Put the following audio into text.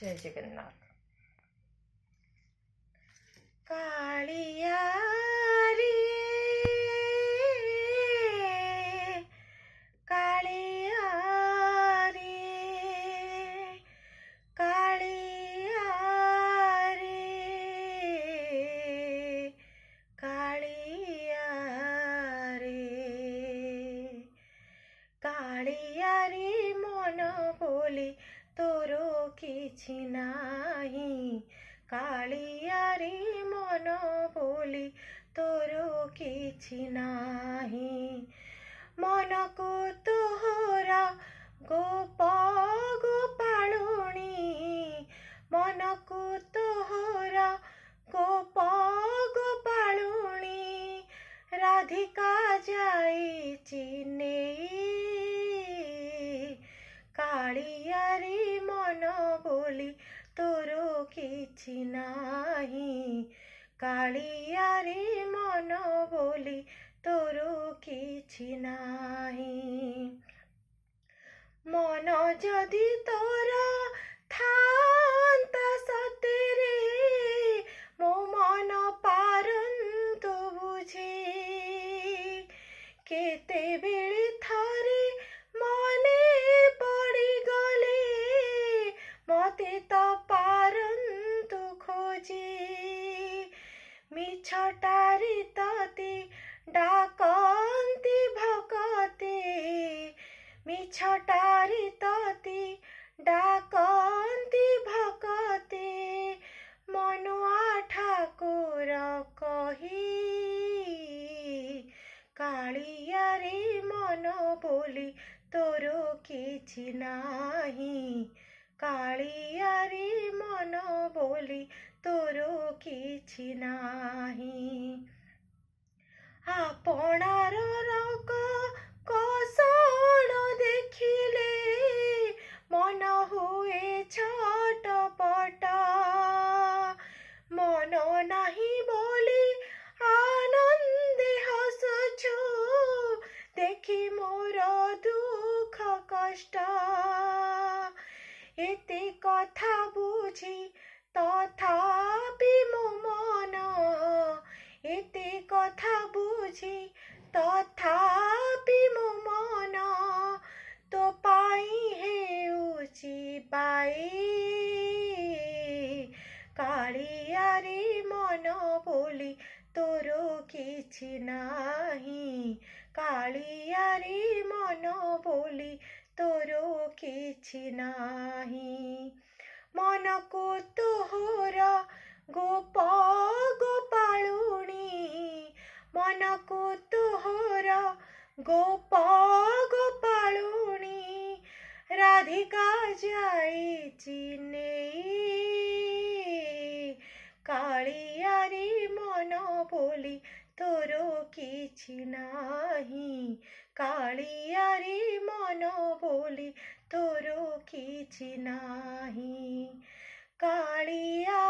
जय जगन्नाथ। कालिया रे कालिया रे कालिया रे कालिया रे कालिया रे मन बोली तोर किछि नाही कालिया रे मन बोली तोर किछि नाही मन को तोहरा गोप गोपालुणी मन को तोहरा गोप गोपालुणी राधिका जाइछि नेई कालिया रे मन बोली तोर किछि नाही कालिया रे मन बोली तोर किछि नाही मन जदि तोरा थांता सतेरे मो मन पारंतु बुझी केते बेले थारे मने पड़ी गले मते तो पारंतु खोजी मिछटारी तती डाकंती भकते मिछटारी तती डाकंती भकते मनुआ ठाकुर कही कालिया रे मन बोली तोर किछि नाही कालिया रे मन बोली तोर किछि नाही आपणार रंग कषण देखिले मन हुए छटपट मन नाही बोली आनंदे हसुछु देखि मोर दुख कष्ट एते कथा बुझी तथापि मो मन एते कथा बुझी तथापि मो मन तो पाई हेउछि बाई कालिया रे मन बोली तोर किछि नाही कालिया रे मन बोली तोर किछि नाही मन को तोहरा गोप गोपालुणी मन को तोहरा गोप गोपालुणी राधिका जाइछि नेई कालिया रे मन बोली तोर किछि नाही कालिया रे मन बोली तोर किछि नाही कालिया